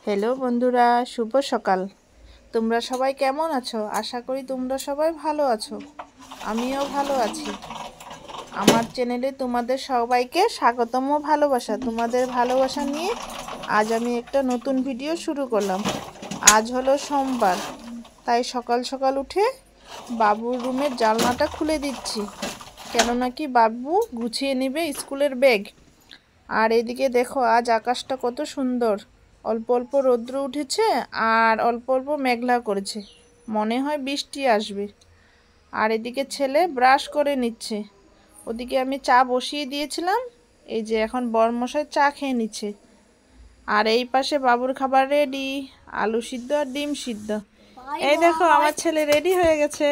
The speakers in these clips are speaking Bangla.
হ্যালো বন্ধুরা, শুভ সকাল। তোমরা সবাই কেমন আছো? আশা করি তোমরা সবাই ভালো আছো। আমিও ভালো আছি। আমার চ্যানেলে তোমাদের সবাইকে স্বাগতম ও ভালোবাসা। তোমাদের ভালোবাসা নিয়ে আজ আমি একটা নতুন ভিডিও শুরু করলাম। আজ হলো সোমবার, তাই সকাল সকাল উঠে বাবুর রুমের জানলাটা খুলে দিচ্ছি, কেননা কি বাবু গুছিয়ে নেবে স্কুলের ব্যাগ। আর এদিকে দেখো, আজ আকাশটা কত সুন্দর। অল্প অল্প রৌদ্র উঠেছে আর অল্প অল্প মেঘলা করেছে, মনে হয় বৃষ্টি আসবে। আর এদিকে ছেলে ব্রাশ করে নিচ্ছে। ওদিকে আমি চা বসিয়ে দিয়েছিলাম, এই যে এখন বরমশাই চা খেয়ে নিচ্ছে। আর এই পাশে বাবুর খাবার রেডি, আলু সিদ্ধ আর ডিম সিদ্ধ। এই দেখো আমার ছেলে রেডি হয়ে গেছে।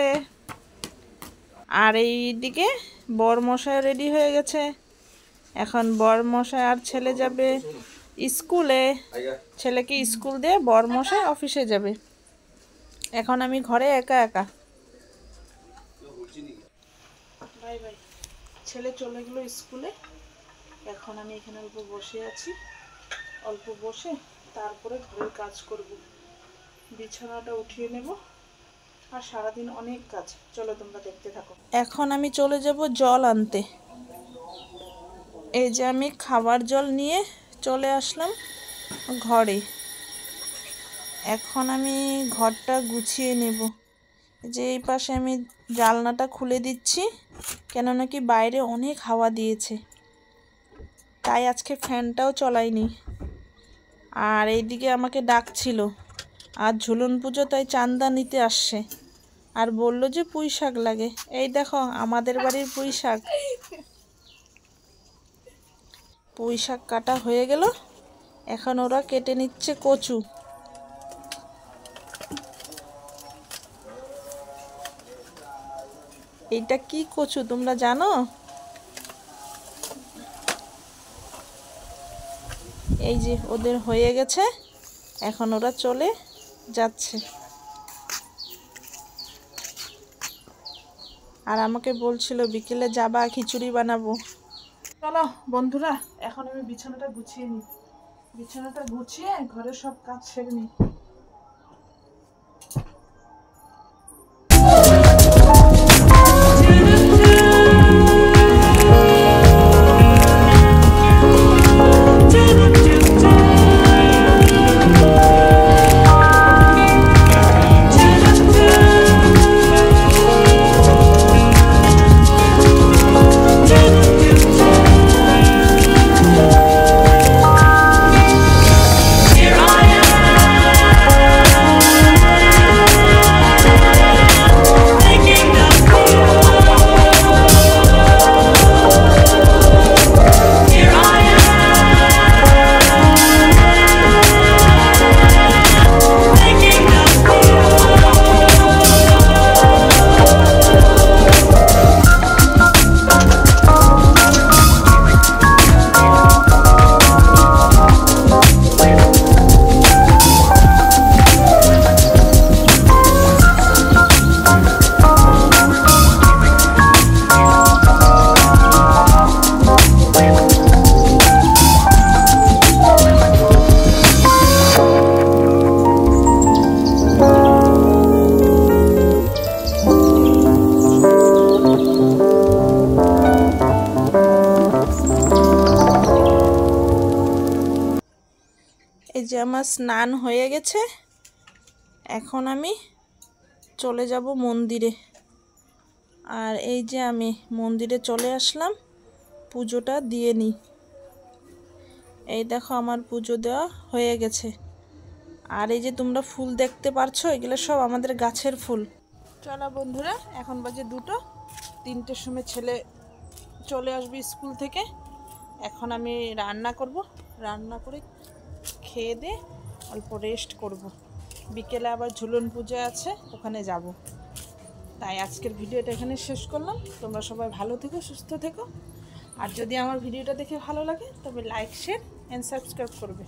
আর এইদিকে বরমশাই রেডি হয়ে গেছে। এখন বরমশাই আর ছেলে যাবে স্কুলে। ছেলেকে স্কুল দিয়ে বরমশাই অফিসে যাবে। এখন আমি ঘরে একা একা। Bye bye. ছেলে চলে গেল স্কুলে। এখন আমি এখানে অল্প বসে আছি। অল্প বসে তারপরে ঘরের কাজ করব, বিছানাটা উঠিয়ে নেব। আর সারাদিন অনেক কাজ, চলো তোমরা দেখতে থাকো। এখন আমি চলে যাব জল আনতে। এই যে আমি খাবার জল নিয়ে চলে আসলাম ঘরে। এখন আমি ঘরটা গুছিয়ে নেব। যে এই পাশে আমি জানলাটা খুলে দিচ্ছি, কেননা কি বাইরে অনেক হাওয়া দিয়েছে, তাই আজকে ফ্যানটাও চলাইনি। আর এইদিকে আমাকে ডাকছিল, আজ ঝুলন পুজো, তাই চাঁদা নিতে আসছে। আর বলল যে পুঁই শাক লাগে। এই দেখো আমাদের বাড়ির পুঁই শাক। পুঁই শাক কাটা হয়ে গেল, এখন ওরা কেটে নিচ্ছে কচু। এইটা কি কচু তোমরা জানো? এই যে ওদের হয়ে গেছে, এখন ওরা চলে যাচ্ছে। আর আমাকে বলছিল বিকেলে যাবা, খিচুড়ি বানাবো। চলো বন্ধুরা, এখন আমি বিছানাটা গুছিয়ে নিই। বিছানাটা গুছিয়ে ঘরের সব কাজ সেরে নিই। এই যে আমার স্নান হয়ে গেছে, এখন আমি চলে যাব মন্দিরে। আর এই যে আমি মন্দিরে চলে আসলাম, পুজোটা দিয়ে নিই। এই দেখো আমার পুজো দেওয়া হয়ে গেছে। আর এই যে তোমরা ফুল দেখতে পারছো, এগুলো সব আমাদের গাছের ফুল। চলো বন্ধুরা, এখন বাজে 2টো। 3টের সময় ছেলে চলে আসবে স্কুল থেকে। এখন আমি রান্না করব, রান্না করে খেয়ে দিয়ে অল্প রেস্ট করব। বিকেলে আবার ঝুলন পূজা আছে, ওখানে যাব। তাই আজকের ভিডিওটা এখানে শেষ করলাম। তোমরা সবাই ভালো থেকো, সুস্থ থেকো। আর যদি আমার ভিডিওটা দেখে ভালো লাগে তবে লাইক, শেয়ার অ্যান্ড সাবস্ক্রাইব করবে।